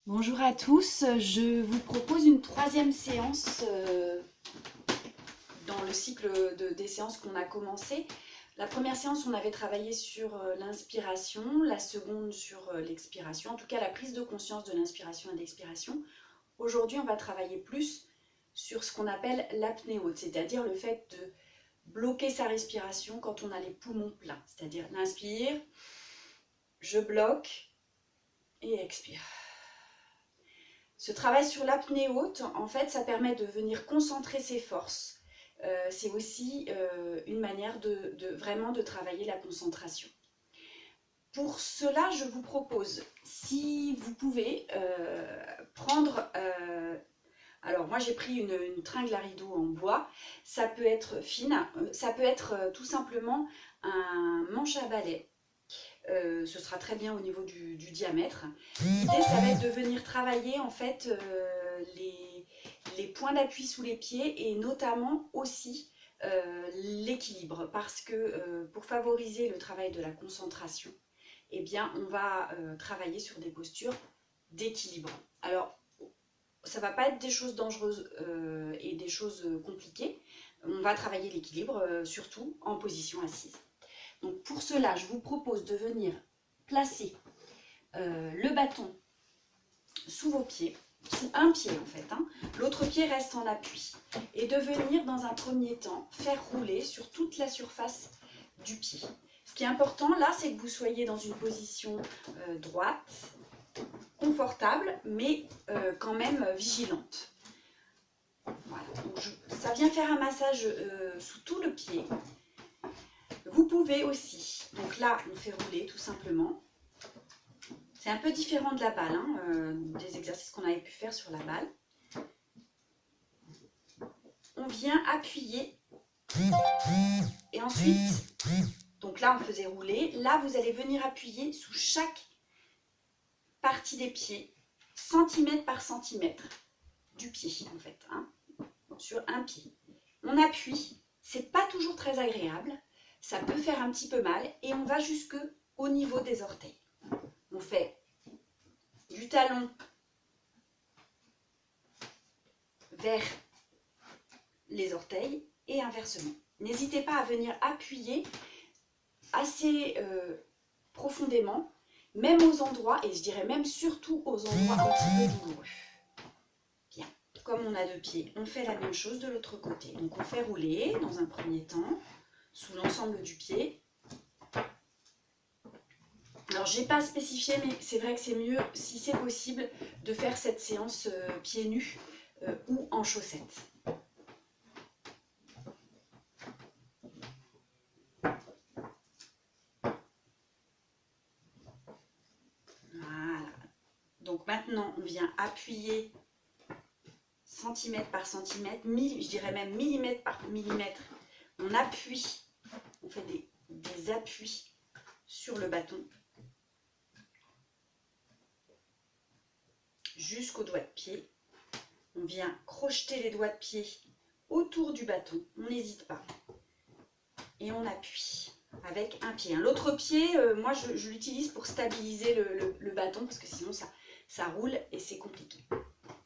Bonjour à tous, je vous propose une troisième séance dans le cycle des séances qu'on a commencé. La première séance, on avait travaillé sur l'inspiration, la seconde sur l'expiration, en tout cas la prise de conscience de l'inspiration et de l'expiration. Aujourd'hui, on va travailler plus sur ce qu'on appelle l'apnée haute, c'est-à-dire le fait de bloquer sa respiration quand on a les poumons pleins. C'est-à-dire l'inspire, je bloque et expire. Ce travail sur l'apnée haute, en fait, ça permet de venir concentrer ses forces. C'est aussi une manière vraiment de travailler la concentration. Pour cela, je vous propose, si vous pouvez, prendre... alors moi j'ai pris une tringle à rideau en bois, ça peut être fine, ça peut être tout simplement un manche à balai. Ce sera très bien au niveau du diamètre. L'idée, ça va être de venir travailler en fait les points d'appui sous les pieds et notamment aussi l'équilibre, parce que pour favoriser le travail de la concentration, eh bien, on va travailler sur des postures d'équilibre. Alors, ça ne va pas être des choses dangereuses et des choses compliquées. On va travailler l'équilibre surtout en position assise. Donc pour cela, je vous propose de venir placer le bâton sous vos pieds, sous un pied en fait, hein. L'autre pied reste en appui, et de venir dans un premier temps faire rouler sur toute la surface du pied. Ce qui est important là, c'est que vous soyez dans une position droite, confortable, mais quand même vigilante. Voilà. Donc ça vient faire un massage sous tout le pied. Vous pouvez aussi, donc là on fait rouler tout simplement, c'est un peu différent de la balle, hein, des exercices qu'on avait pu faire sur la balle. On vient appuyer et ensuite, donc là on faisait rouler, là vous allez venir appuyer sous chaque partie des pieds, centimètre par centimètre du pied en fait, hein, sur un pied. On appuie, c'est pas toujours très agréable. Ça peut faire un petit peu mal et on va jusqu'au niveau des orteils. On fait du talon vers les orteils et inversement. N'hésitez pas à venir appuyer assez profondément, même aux endroits, et je dirais même surtout aux endroits un petit peu douloureux. Bien, comme on a deux pieds, on fait la même chose de l'autre côté. Donc on fait rouler dans un premier temps, sous l'ensemble du pied. Alors je n'ai pas spécifié, mais c'est vrai que c'est mieux, si c'est possible, de faire cette séance pieds nus ou en chaussettes. Voilà. Donc maintenant on vient appuyer centimètre par centimètre, je dirais même millimètre par millimètre. On appuie, on fait des appuis sur le bâton jusqu'au doigt de pied. On vient crocheter les doigts de pied autour du bâton, on n'hésite pas. Et on appuie avec un pied. L'autre pied, moi je l'utilise pour stabiliser le bâton parce que sinon ça roule et c'est compliqué.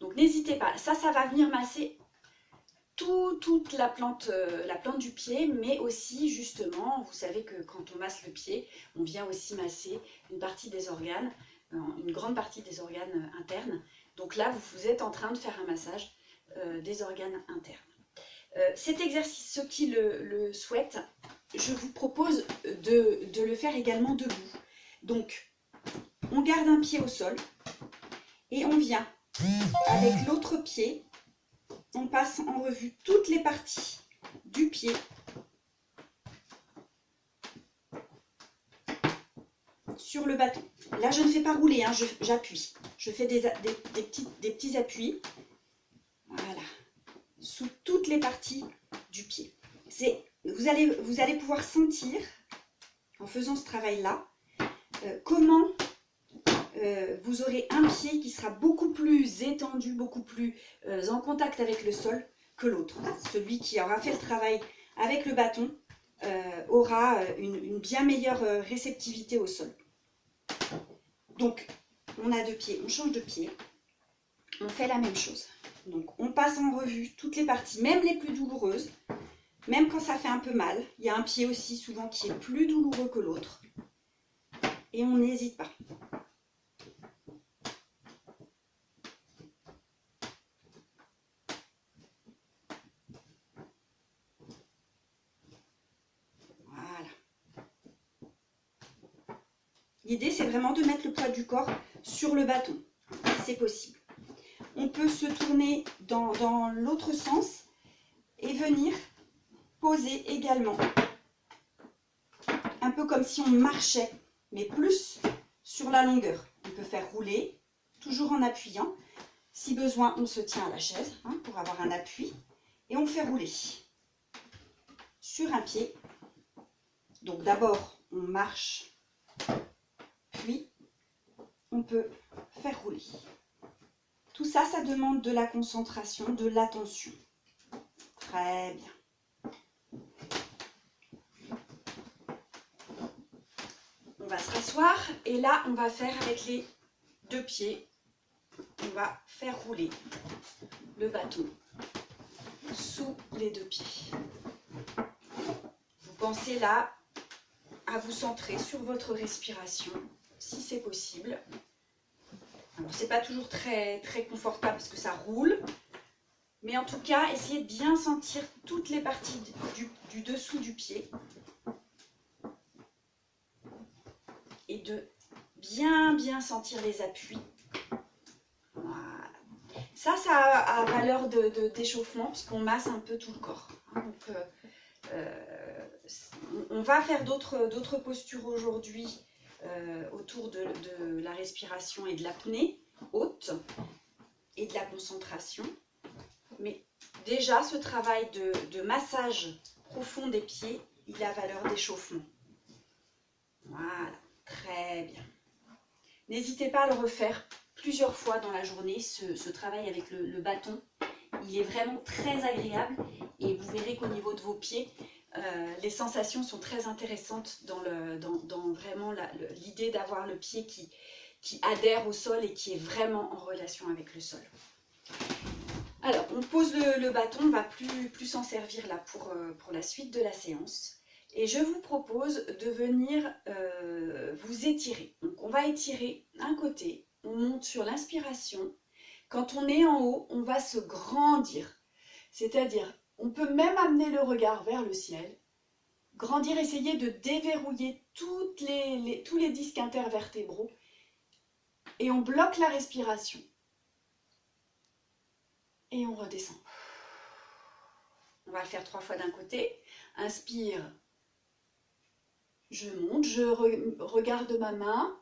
Donc n'hésitez pas, ça va venir masser toute la plante du pied, mais aussi justement, vous savez que quand on masse le pied, on vient aussi masser une partie des organes, une grande partie des organes internes. Donc là, vous êtes en train de faire un massage des organes internes. Cet exercice, ceux qui le souhaitent, je vous propose de le faire également debout. Donc, on garde un pied au sol et on vient avec l'autre pied. On passe en revue toutes les parties du pied sur le bâton. Là, je ne fais pas rouler, hein, j'appuie. Je fais des petits appuis. Voilà. Sous toutes les parties du pied. Vous allez pouvoir sentir, en faisant ce travail-là, comment vous aurez un pied qui sera beaucoup plus étendu, beaucoup plus en contact avec le sol que l'autre. Celui qui aura fait le travail avec le bâton aura une bien meilleure réceptivité au sol. Donc, on a deux pieds, on change de pied. on fait la même chose. Donc on passe en revue toutes les parties, même les plus douloureuses, même quand ça fait un peu mal. Il y a un pied aussi souvent qui est plus douloureux que l'autre. Et on n'hésite pas. Voilà. L'idée, c'est vraiment de mettre le poids du corps sur le bâton, si c'est possible. On peut se tourner dans l'autre sens et venir poser également, un peu comme si on marchait, mais plus sur la longueur. On peut faire rouler, toujours en appuyant. Si besoin, on se tient à la chaise pour avoir un appui et on fait rouler sur un pied. Donc d'abord, on marche, puis on peut faire rouler. Tout ça, ça demande de la concentration, de l'attention. Très bien. On va se rasseoir et là, on va faire avec les deux pieds, on va faire rouler le bâton sous les deux pieds. Vous pensez là à vous centrer sur votre respiration, si c'est possible. Alors, c'est pas toujours très confortable parce que ça roule, mais en tout cas, essayez de bien sentir toutes les parties du dessous du pied et de bien sentir les appuis. Voilà. Ça a valeur d'échauffement puisqu'on masse un peu tout le corps. Donc, on va faire d'autres postures aujourd'hui autour de la respiration et de l'apnée haute et de la concentration. Mais déjà, ce travail de massage profond des pieds, il a valeur d'échauffement. Voilà, très bien. N'hésitez pas à le refaire plusieurs fois dans la journée, ce travail avec le bâton. Il est vraiment très agréable et vous verrez qu'au niveau de vos pieds, les sensations sont très intéressantes dans vraiment l'idée d'avoir le pied qui adhère au sol et qui est vraiment en relation avec le sol. Alors, on pose le bâton, on ne va plus s'en servir là pour la suite de la séance. Et je vous propose de venir vous étirer. Donc, on va étirer un côté, on monte sur l'inspiration. Quand on est en haut, on va se grandir. C'est-à-dire, on peut même amener le regard vers le ciel. Grandir, essayer de déverrouiller tous les disques intervertébraux. Et on bloque la respiration. Et on redescend. On va le faire 3 fois d'un côté. Inspire. Je monte, je regarde ma main.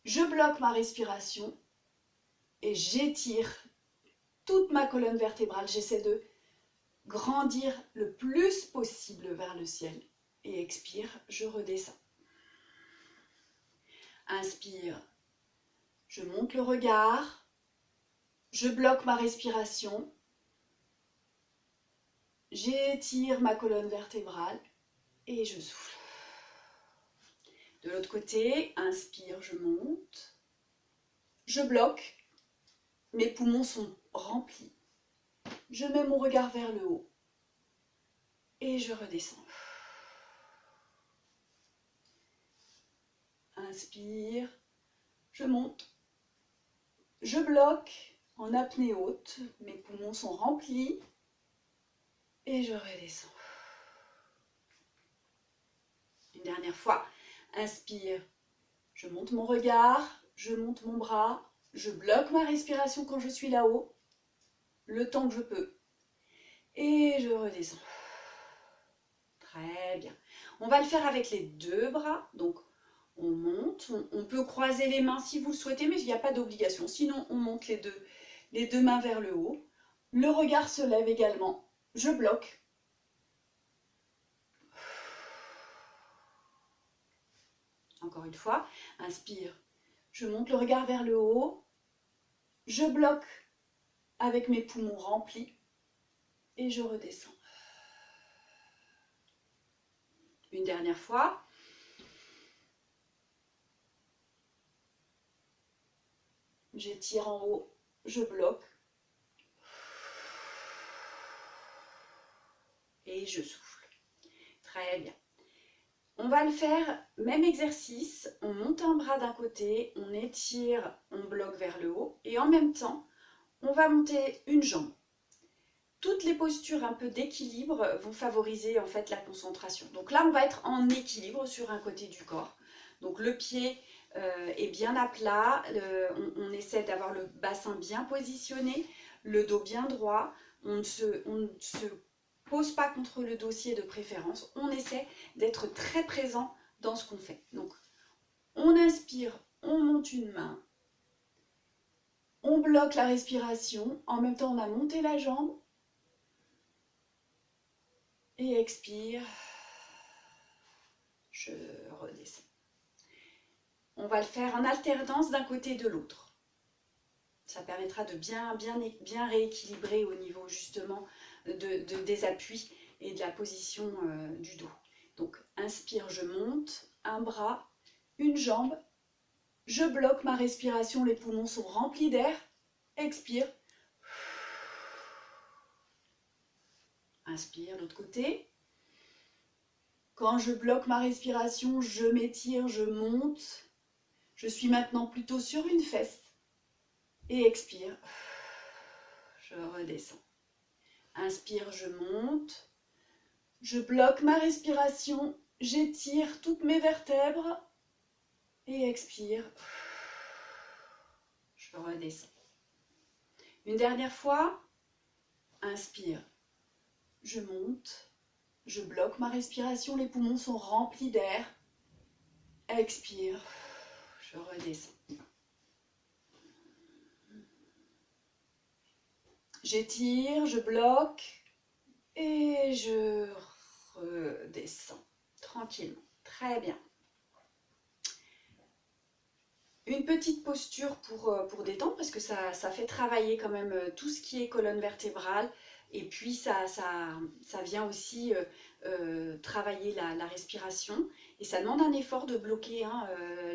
Je bloque ma respiration. Et j'étire toute ma colonne vertébrale. J'essaie de grandir le plus possible vers le ciel. Et expire, je redescends. Inspire. Je monte le regard. Je bloque ma respiration. J'étire ma colonne vertébrale et je souffle. De l'autre côté, inspire, je monte. Je bloque. Mes poumons sont remplis. Je mets mon regard vers le haut et je redescends. Inspire, je monte. Je bloque en apnée haute. Mes poumons sont remplis. Et je redescends. Une dernière fois. Inspire. Je monte mon regard. Je monte mon bras. Je bloque ma respiration quand je suis là-haut. Le temps que je peux. Et je redescends. Très bien. On va le faire avec les deux bras. Donc, on monte. On peut croiser les mains si vous le souhaitez, mais il n'y a pas d'obligation. Sinon, on monte les deux mains vers le haut. Le regard se lève également. Je bloque. Encore une fois, inspire. Je monte le regard vers le haut. Je bloque avec mes poumons remplis. Et je redescends. Une dernière fois. J'étire en haut, je bloque. Et je souffle. Très bien. On va le faire, même exercice, on monte un bras d'un côté, on étire, on bloque vers le haut et en même temps, on va monter une jambe. Toutes les postures un peu d'équilibre vont favoriser en fait la concentration. Donc là, on va être en équilibre sur un côté du corps. Donc le pied est bien à plat, on essaie d'avoir le bassin bien positionné, le dos bien droit, on ne se pose pas contre le dossier de préférence, on essaie d'être très présent dans ce qu'on fait. Donc on inspire, on monte une main, on bloque la respiration, en même temps on a monté la jambe, et expire, je redescends. On va le faire en alternance d'un côté et de l'autre. Ça permettra de bien rééquilibrer au niveau justement des appuis et de la position du dos. Donc inspire, je monte, un bras, une jambe, je bloque ma respiration, les poumons sont remplis d'air, expire. Inspire, l'autre côté. Quand je bloque ma respiration, je m'étire, je monte. Je suis maintenant plutôt sur une fesse. Et expire. Je redescends. Inspire, je monte. Je bloque ma respiration. J'étire toutes mes vertèbres. Et expire. Je redescends. Une dernière fois. Inspire. Je monte. Je bloque ma respiration, les poumons sont remplis d'air. Expire, je redescends. J'étire, je bloque et je redescends tranquillement. Très bien. Une petite posture pour détendre parce que ça fait travailler quand même tout ce qui est colonne vertébrale. Et puis ça vient aussi travailler la respiration et ça demande un effort de bloquer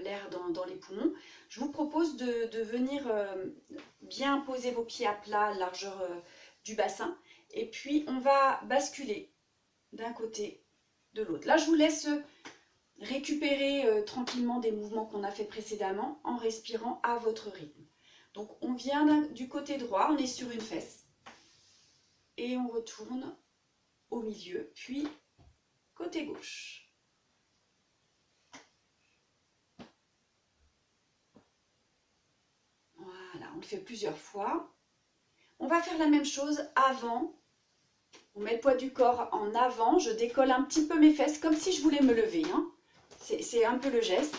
l'air dans les poumons. Je vous propose de venir bien poser vos pieds à plat, largeur du bassin, et puis on va basculer d'un côté, de l'autre. Là je vous laisse récupérer tranquillement des mouvements qu'on a fait précédemment en respirant à votre rythme. Donc on vient du côté droit, on est sur une fesse. Et on retourne au milieu, puis côté gauche. Voilà, on le fait plusieurs fois. On va faire la même chose avant. On met le poids du corps en avant, je décolle un petit peu mes fesses comme si je voulais me lever. Hein. C'est un peu le geste.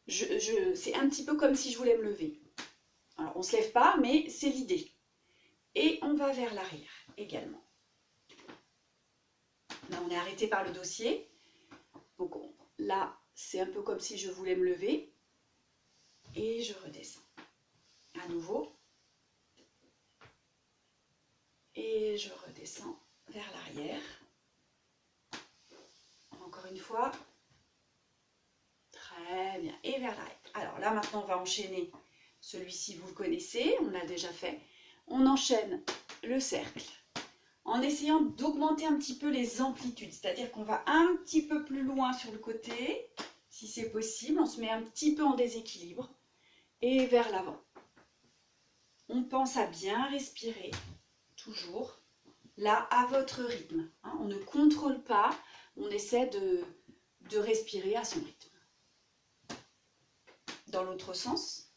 C'est un petit peu comme si je voulais me lever. Alors on ne se lève pas, mais c'est l'idée. Et on va vers l'arrière également. Là, on est arrêté par le dossier. Donc là, c'est un peu comme si je voulais me lever. Et je redescends. À nouveau. Et je redescends vers l'arrière. Encore une fois. Très bien. Et vers l'arrière. Alors là, maintenant, on va enchaîner. Celui-ci, vous le connaissez. On l'a déjà fait. On enchaîne le cercle. En essayant d'augmenter un petit peu les amplitudes, c'est-à-dire qu'on va un petit peu plus loin sur le côté, si c'est possible, on se met un petit peu en déséquilibre, et vers l'avant. On pense à bien respirer, toujours, là, à votre rythme. Hein, on ne contrôle pas, on essaie de respirer à son rythme. Dans l'autre sens.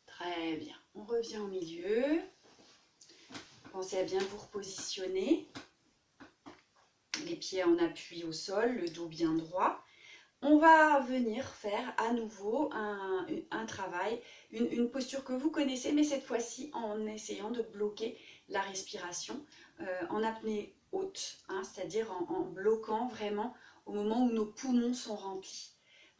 Très bien, on revient au milieu. Pensez à bien vous repositionner. Les pieds en appui au sol, le dos bien droit. On va venir faire à nouveau un travail, une posture que vous connaissez, mais cette fois-ci en essayant de bloquer la respiration en apnée haute, hein, c'est-à-dire en bloquant vraiment au moment où nos poumons sont remplis.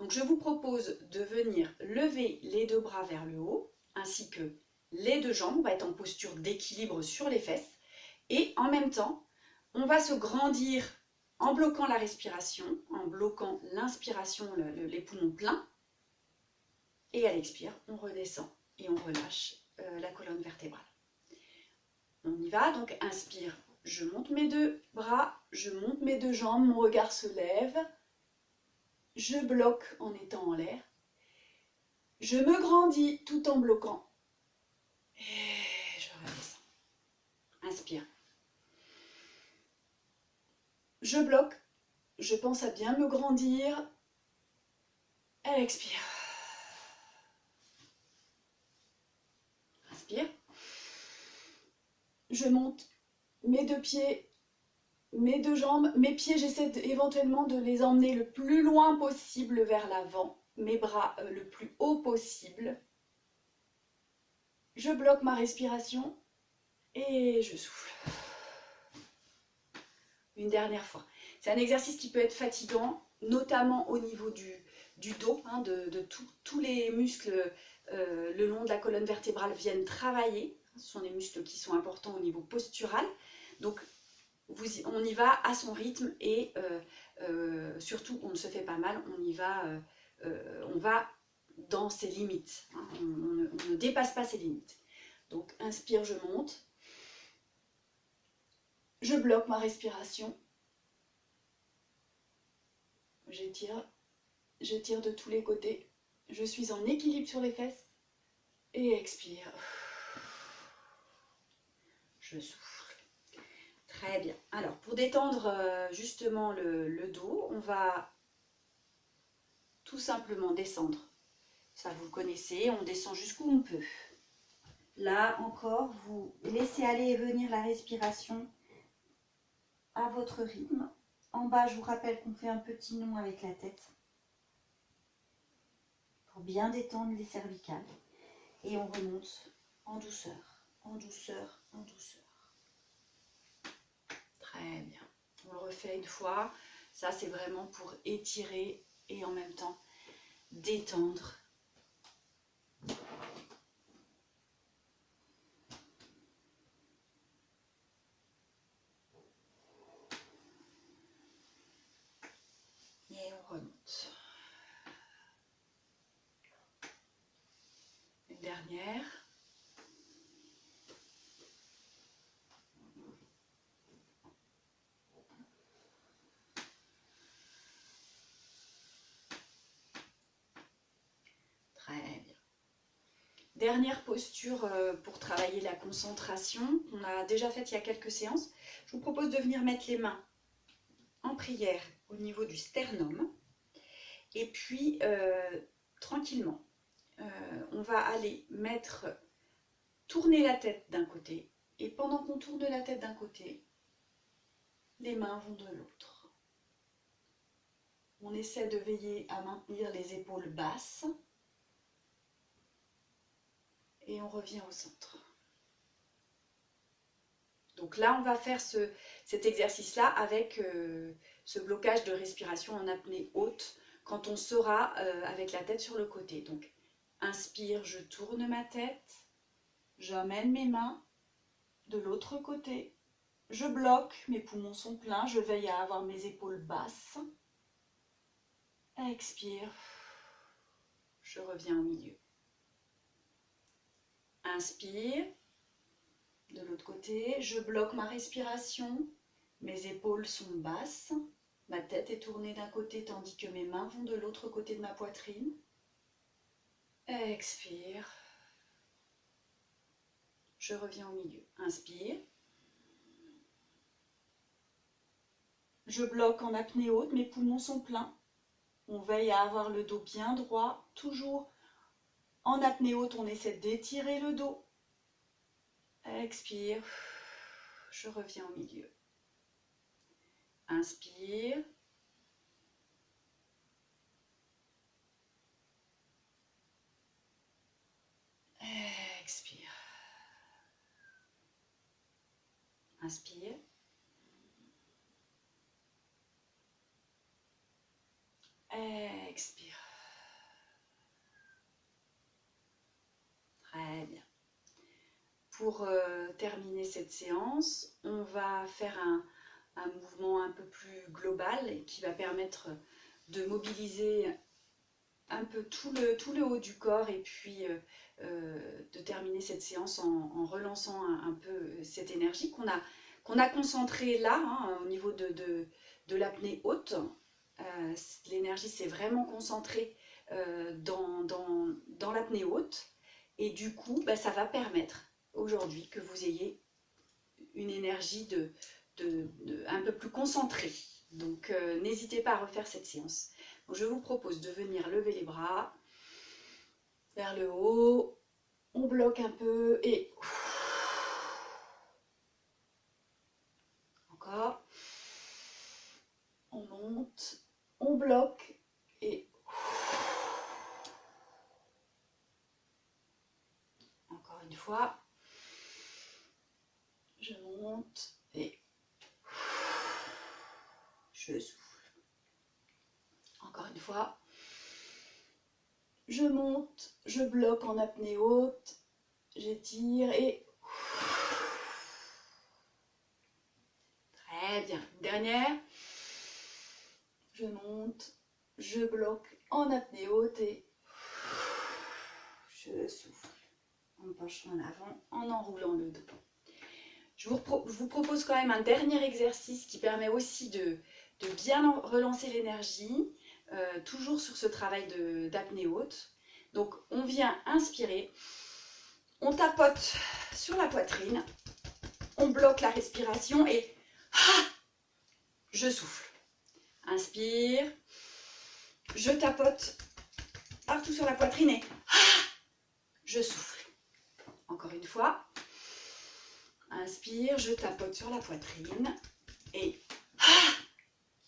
Donc je vous propose de venir lever les deux bras vers le haut, ainsi que les deux jambes. On va être en posture d'équilibre sur les fesses. Et en même temps, on va se grandir en bloquant la respiration, en bloquant l'inspiration, les poumons pleins. Et à l'expire, on redescend et on relâche la colonne vertébrale. On y va, donc inspire, je monte mes deux bras, je monte mes deux jambes, mon regard se lève. Je bloque en étant en l'air. Je me grandis tout en bloquant. Et je redescends. Inspire. Je bloque. Je pense à bien me grandir. Expire. Inspire. Je monte mes deux pieds, mes deux jambes. Mes pieds, j'essaie éventuellement de les emmener le plus loin possible vers l'avant. Mes bras le plus haut possible. Je bloque ma respiration et je souffle. Une dernière fois. C'est un exercice qui peut être fatigant, notamment au niveau du dos, hein, tous les muscles le long de la colonne vertébrale viennent travailler. Ce sont des muscles qui sont importants au niveau postural. Donc, on y va à son rythme et surtout, on ne se fait pas mal, on va dans ses limites. Hein, on ne dépasse pas ses limites. Donc, inspire, je monte. Je bloque ma respiration. J'étire de tous les côtés. Je suis en équilibre sur les fesses. Et expire. Je souffle. Très bien. Alors, pour détendre justement le dos, on va tout simplement descendre. Ça, vous le connaissez, on descend jusqu'où on peut. Là encore, vous laissez aller et venir la respiration à votre rythme. En bas, je vous rappelle qu'on fait un petit nond avec la tête pour bien détendre les cervicales. Et on remonte en douceur, en douceur, en douceur. Très bien. On le refait une fois. Ça, c'est vraiment pour étirer et en même temps détendre. Et on remonte. Une dernière. Très bien. Dernière posture pour travailler la concentration. On a déjà fait il y a quelques séances. Je vous propose de venir mettre les mains en prière au niveau du sternum. Et puis, tranquillement, on va aller tourner la tête d'un côté. Et pendant qu'on tourne la tête d'un côté, les mains vont de l'autre. On essaie de veiller à maintenir les épaules basses. Et on revient au centre. Donc là, on va faire cet exercice-là avec ce blocage de respiration en apnée haute quand on sera avec la tête sur le côté. Donc, inspire, je tourne ma tête, j'emmène mes mains de l'autre côté, je bloque, mes poumons sont pleins, je veille à avoir mes épaules basses. Expire, je reviens au milieu. Inspire, de l'autre côté, je bloque ma respiration, mes épaules sont basses, ma tête est tournée d'un côté tandis que mes mains vont de l'autre côté de ma poitrine. Expire, je reviens au milieu. Inspire, je bloque en apnée haute, mes poumons sont pleins. On veille à avoir le dos bien droit, toujours en apnée haute, on essaie d'étirer le dos. Expire, je reviens au milieu. Inspire. Expire. Inspire. Expire. pour terminer cette séance, on va faire un mouvement un peu plus global qui va permettre de mobiliser un peu tout le haut du corps et puis de terminer cette séance en relançant un peu cette énergie qu'on a concentrée là, hein, au niveau de l'apnée haute. L'énergie s'est vraiment concentrée dans l'apnée haute et du coup ça va permettre aujourd'hui que vous ayez une énergie un peu plus concentrée. Donc n'hésitez pas à refaire cette séance. Donc, je vous propose de venir lever les bras vers le haut, on bloque un peu et encore, on monte, on bloque et encore une fois, je monte et je souffle. Encore une fois, je monte, je bloque en apnée haute, j'étire et très bien. Dernière, je monte, je bloque en apnée haute et je souffle en me penchant en avant, en enroulant le dos. Je vous propose quand même un dernier exercice qui permet aussi de bien relancer l'énergie, toujours sur ce travail d'apnée haute. Donc on vient inspirer, on tapote sur la poitrine, on bloque la respiration et je souffle. Inspire, je tapote partout sur la poitrine et je souffle. Encore une fois, inspire, je tapote sur la poitrine et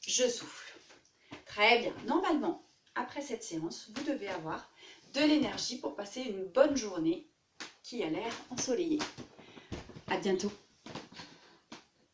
je souffle. Très bien. Normalement, après cette séance, vous devez avoir de l'énergie pour passer une bonne journée qui a l'air ensoleillée. À bientôt.